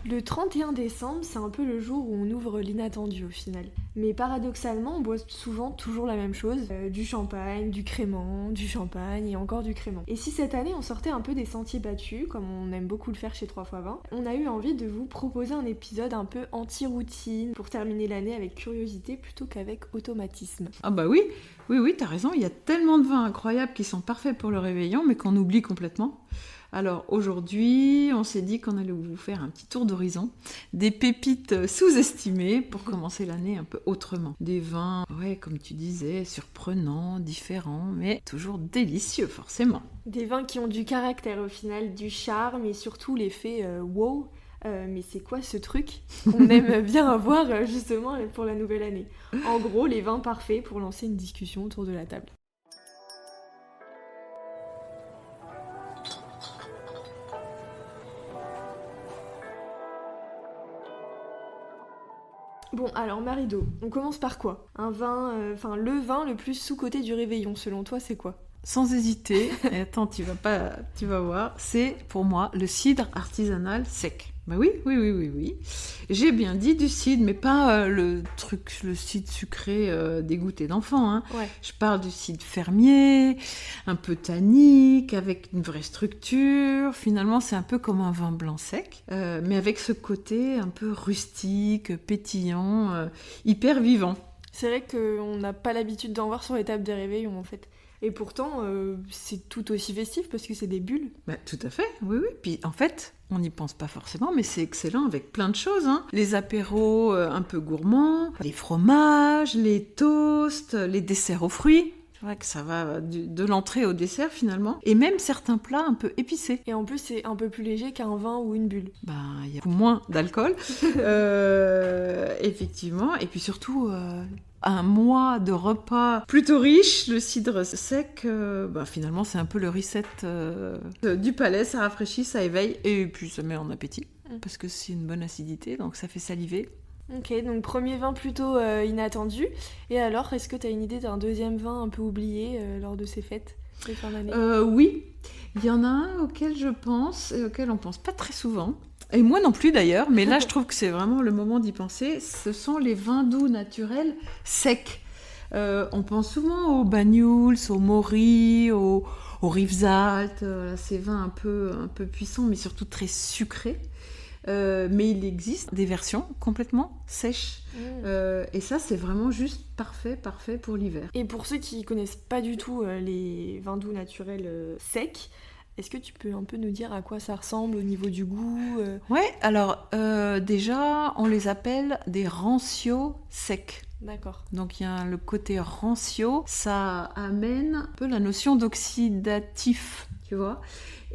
Le 31 décembre, c'est un peu le jour où on ouvre l'inattendu au final. Mais paradoxalement, on boit souvent toujours la même chose. Du champagne, du crément, du champagne et encore du crément. Et si cette année on sortait un peu des sentiers battus, comme on aime beaucoup le faire chez 3x20, on a eu envie de vous proposer un épisode un peu anti-routine pour terminer l'année avec curiosité plutôt qu'avec automatisme. Ah bah oui, t'as raison, il y a tellement de vins incroyables qui sont parfaits pour le réveillon, mais qu'on oublie complètement. Alors aujourd'hui, on s'est dit qu'on allait vous faire un petit tour d'horizon, des pépites sous-estimées pour commencer l'année un peu autrement. Des vins, ouais, comme tu disais, surprenants, différents, mais toujours délicieux forcément. Des vins qui ont du caractère au final, du charme et surtout l'effet wow. Mais c'est quoi ce truc qu'on aime bien avoir justement pour la nouvelle année? En gros, les vins parfaits pour lancer une discussion autour de la table. Bon, alors Marido, on commence par quoi? Un vin, le vin le plus sous-coté du réveillon, selon toi, c'est quoi? Sans hésiter, et attends, tu vas voir, c'est pour moi le cidre artisanal sec. Bah oui. J'ai bien dit du cidre, mais pas le cidre sucré dégoûté d'enfant. Hein. Ouais. Je parle du cidre fermier, un peu tannique, avec une vraie structure. Finalement, c'est un peu comme un vin blanc sec, mais avec ce côté un peu rustique, pétillant, hyper vivant. C'est vrai qu'on n'a pas l'habitude d'en voir sur les tables des réveillons, en fait. Et pourtant, c'est tout aussi festif parce que c'est des bulles. Bah, tout à fait, oui. Puis en fait, on n'y pense pas forcément, mais c'est excellent avec plein de choses. Hein. Les apéros un peu gourmands, les fromages, les toasts, les desserts aux fruits. C'est vrai que ça va de l'entrée au dessert finalement. Et même certains plats un peu épicés. Et en plus, c'est un peu plus léger qu'un vin ou une bulle. Bah, il y a beaucoup moins d'alcool, effectivement. Et puis surtout... un mois de repas plutôt riche, le cidre sec, finalement c'est un peu le reset du palais, ça rafraîchit, ça éveille et puis ça met en appétit parce que c'est une bonne acidité, donc ça fait saliver. Ok, donc premier vin plutôt inattendu. Et alors, est-ce que tu as une idée d'un deuxième vin un peu oublié lors de ces fêtes de fin d'année? Oui, il y en a un auquel je pense et auquel on pense pas très souvent. Et moi non plus d'ailleurs, mais là je trouve que c'est vraiment le moment d'y penser. Ce sont les vins doux naturels secs. On pense souvent aux Banyuls, aux Maury, aux Rivesaltes, ces vins un peu puissants, mais surtout très sucrés. Mais il existe des versions complètement sèches. Et ça, c'est vraiment juste parfait pour l'hiver. Et pour ceux qui connaissent pas du tout les vins doux naturels secs, est-ce que tu peux un peu nous dire à quoi ça ressemble au niveau du goût? Ouais, alors déjà, on les appelle des rancios secs. D'accord. Donc il y a le côté rancio, ça amène un peu la notion d'oxydatif, tu vois.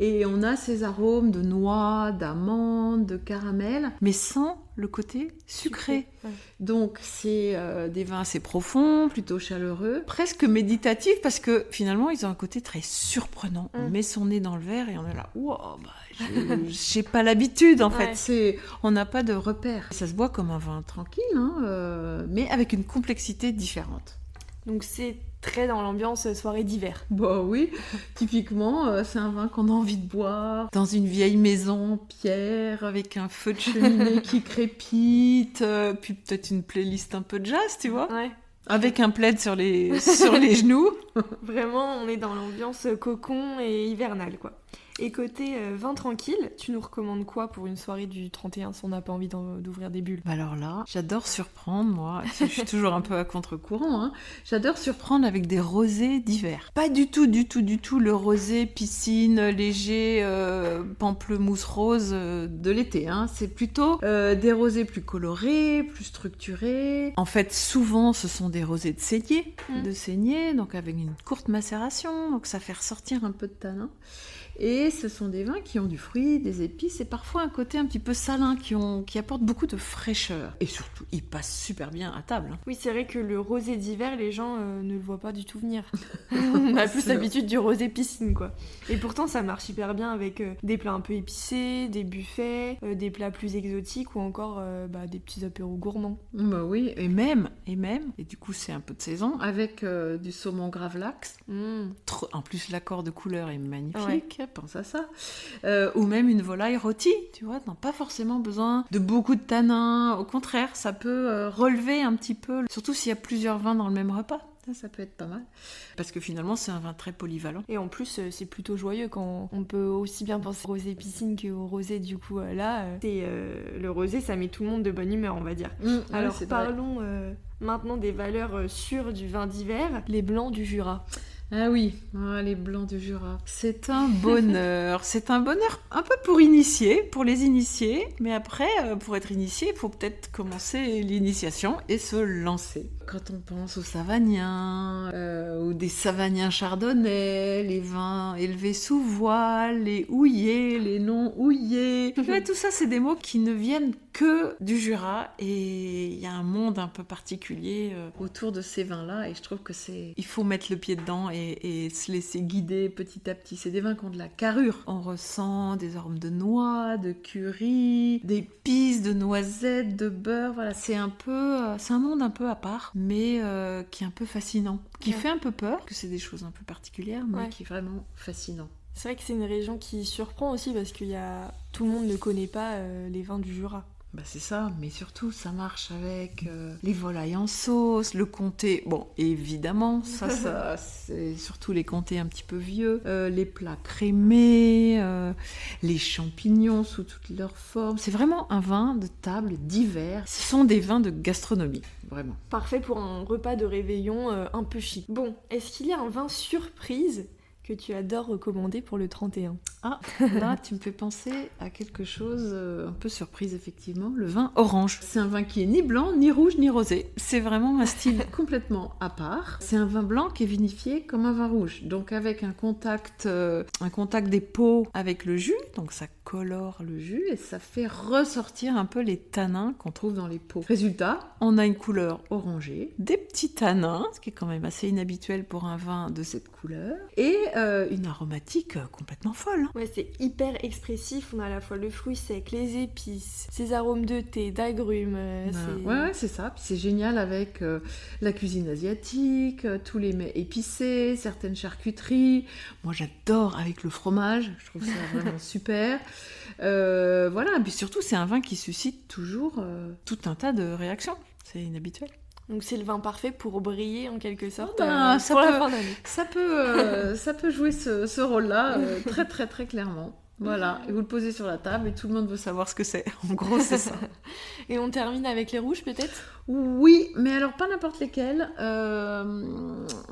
Et on a ces arômes de noix, d'amandes, de caramel, mais sans le côté sucré. Ouais. Donc c'est des vins assez profonds, plutôt chaleureux, presque méditatifs parce que finalement ils ont un côté très surprenant. On met son nez dans le verre et on est là, wow, j'ai pas l'habitude en fait. On n'a pas de repère. Ça se boit comme un vin tranquille, hein, mais avec une complexité différente. Donc c'est très dans l'ambiance soirée d'hiver. Bah oui, typiquement, c'est un vin qu'on a envie de boire dans une vieille maison en pierre avec un feu de cheminée qui crépite, puis peut-être une playlist un peu de jazz, tu vois, avec un plaid sur les genoux. Vraiment, on est dans l'ambiance cocon et hivernale, quoi. Et côté vin tranquille, tu nous recommandes quoi pour une soirée du 31 si on n'a pas envie d'ouvrir des bulles? Alors là, j'adore surprendre, moi. Je suis toujours un peu à contre-courant. Hein. J'adore surprendre avec des rosés d'hiver. Pas du tout le rosé piscine, léger, pamplemousse rose de l'été. Hein. C'est plutôt des rosés plus colorés, plus structurés. En fait, souvent, ce sont des rosés de saignée, donc avec une courte macération. Donc ça fait ressortir un peu de tanin. Et ce sont des vins qui ont du fruit, des épices et parfois un côté un petit peu salin qui apporte beaucoup de fraîcheur. Et surtout, ils passent super bien à table. Hein. Oui, c'est vrai que le rosé d'hiver, les gens ne le voient pas du tout venir. On a plus l'habitude du rosé piscine, quoi. Et pourtant, ça marche hyper bien avec des plats un peu épicés, des buffets, des plats plus exotiques ou encore des petits apéros gourmands. Bah oui, et même, et du coup c'est un peu de saison, avec du saumon gravlax. En plus, l'accord de couleur est magnifique. Ouais. pense à ça. Ou même une volaille rôtie, tu vois, t'as pas forcément besoin de beaucoup de tanins. Au contraire, ça peut relever un petit peu, surtout s'il y a plusieurs vins dans le même repas. Ça peut être pas mal. Parce que finalement, c'est un vin très polyvalent. Et en plus, c'est plutôt joyeux quand on peut aussi bien penser au rosé piscine qu'au rosé, du coup, le rosé, ça met tout le monde de bonne humeur, on va dire. Alors, parlons maintenant des valeurs sûres du vin d'hiver, les blancs du Jura. Ah oui, les blancs du Jura. C'est un bonheur. C'est un bonheur un peu pour les initiés. Mais après, pour être initié, il faut peut-être commencer l'initiation et se lancer. Quand on pense aux Savagnin, ou des Savagnin chardonnay, les vins élevés sous voile, les houillés, les non houillés. Ouais, tout ça, c'est des mots qui ne viennent que du Jura. Et il y a un monde un peu particulier autour de ces vins-là. Et je trouve que il faut mettre le pied dedans et se laisser guider petit à petit. C'est des vins qui ont de la carrure. On ressent des arômes de noix, de curry, d'épices, de noisettes, de beurre. Voilà, c'est un monde un peu à part, mais qui est un peu fascinant, qui fait un peu peur, que c'est des choses un peu particulières, mais qui est vraiment fascinant. C'est vrai que c'est une région qui surprend aussi parce que tout le monde ne connaît pas les vins du Jura. Bah c'est ça, mais surtout ça marche avec les volailles en sauce, le comté, bon évidemment ça c'est surtout les comtés un petit peu vieux, les plats crémés, les champignons sous toutes leurs formes, c'est vraiment un vin de table d'hiver, ce sont des vins de gastronomie, vraiment. Parfait pour un repas de réveillon un peu chic. Bon, est-ce qu'il y a un vin surprise que tu adores recommander pour le 31? Ah, là, tu me fais penser à quelque chose un peu surprise, effectivement, le vin orange. C'est un vin qui est ni blanc, ni rouge, ni rosé. C'est vraiment un style complètement à part. C'est un vin blanc qui est vinifié comme un vin rouge, donc avec un contact des peaux avec le jus, donc ça colore le jus et ça fait ressortir un peu les tanins qu'on trouve dans les peaux. Résultat, on a une couleur orangée, des petits tanins, ce qui est quand même assez inhabituel pour un vin de cette couleur, et une aromatique complètement folle. Ouais, c'est hyper expressif, on a à la fois le fruit sec, les épices, ces arômes de thé, d'agrumes. Ouais, c'est ça. Puis c'est génial avec la cuisine asiatique, tous les mets épicés, certaines charcuteries. Moi, j'adore avec le fromage, je trouve ça vraiment super. Voilà, et puis surtout, c'est un vin qui suscite toujours tout un tas de réactions. C'est inhabituel. Donc c'est le vin parfait pour briller en quelque sorte pour la fin d'année. Ça peut jouer ce rôle-là très très très clairement. Voilà, et vous le posez sur la table et tout le monde veut savoir ce que c'est. En gros, c'est ça. Et on termine avec les rouges peut-être ? Oui, mais alors pas n'importe lesquels.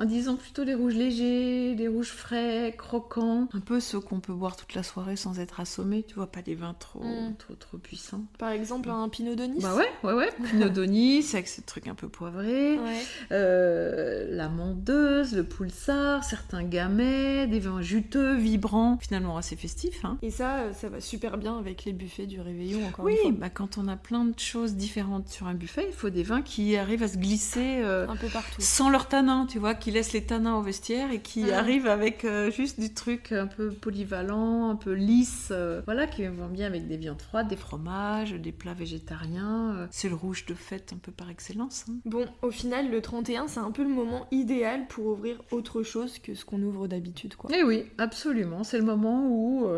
Disons plutôt les rouges légers, les rouges frais, croquants. Un peu ceux qu'on peut boire toute la soirée sans être assommé. Tu vois, pas des vins trop puissants. Par exemple, un Pinot Donis ? Bah ouais. Pinot Donis, avec ce truc un peu poivré. Ouais. La Mondeuse, le Poulsard, certains gamets, des vins juteux, vibrants, finalement assez festifs. Hein. Et ça va super bien avec les buffets du réveillon, encore une fois. Oui, bah quand on a plein de choses différentes sur un buffet, il faut des vins qui arrivent à se glisser un peu partout. Sans leurs tanins, tu vois, qui laissent les tanins au vestiaire et qui arrivent avec juste du truc un peu polyvalent, un peu lisse, voilà, qui vont bien avec des viandes froides, des fromages, des plats végétariens. C'est le rouge de fête un peu par excellence. Hein. Bon, au final, le 31, c'est un peu le moment idéal pour ouvrir autre chose que ce qu'on ouvre d'habitude, quoi. Eh oui, absolument. C'est le moment où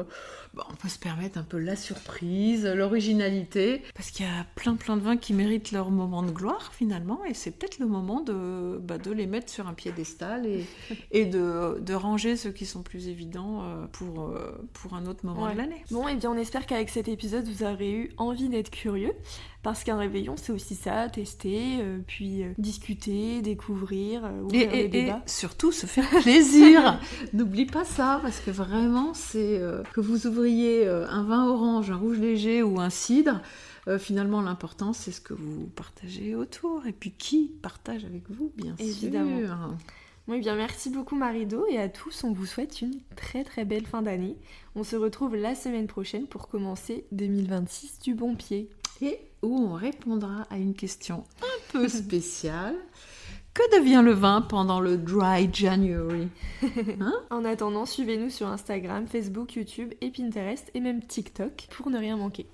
on peut se permettre un peu la surprise, l'originalité, parce qu'il y a plein de vins qui méritent leur moment de gloire, finalement, et c'est peut-être le moment de les mettre sur un piédestal et de ranger ceux qui sont plus évidents pour un autre moment de l'année. Bon, et bien on espère qu'avec cet épisode, vous aurez eu envie d'être curieux, parce qu'un réveillon, c'est aussi ça, tester, puis discuter, découvrir, ouvrir des débats. Et surtout se faire plaisir. N'oublie pas ça, parce que vraiment, c'est que vous ouvriez un vin orange, un rouge léger ou un cidre, finalement, l'important, c'est ce que vous partagez autour. Et puis, qui partage avec vous, bien Évidemment. sûr. Bon, eh bien, merci beaucoup, Marie-Do. Et à tous, on vous souhaite une très, très belle fin d'année. On se retrouve la semaine prochaine pour commencer 2026 du bon pied. Et où on répondra à une question un peu spéciale. Que devient le vin pendant le Dry January ? En attendant, suivez-nous sur Instagram, Facebook, YouTube et Pinterest et même TikTok pour ne rien manquer.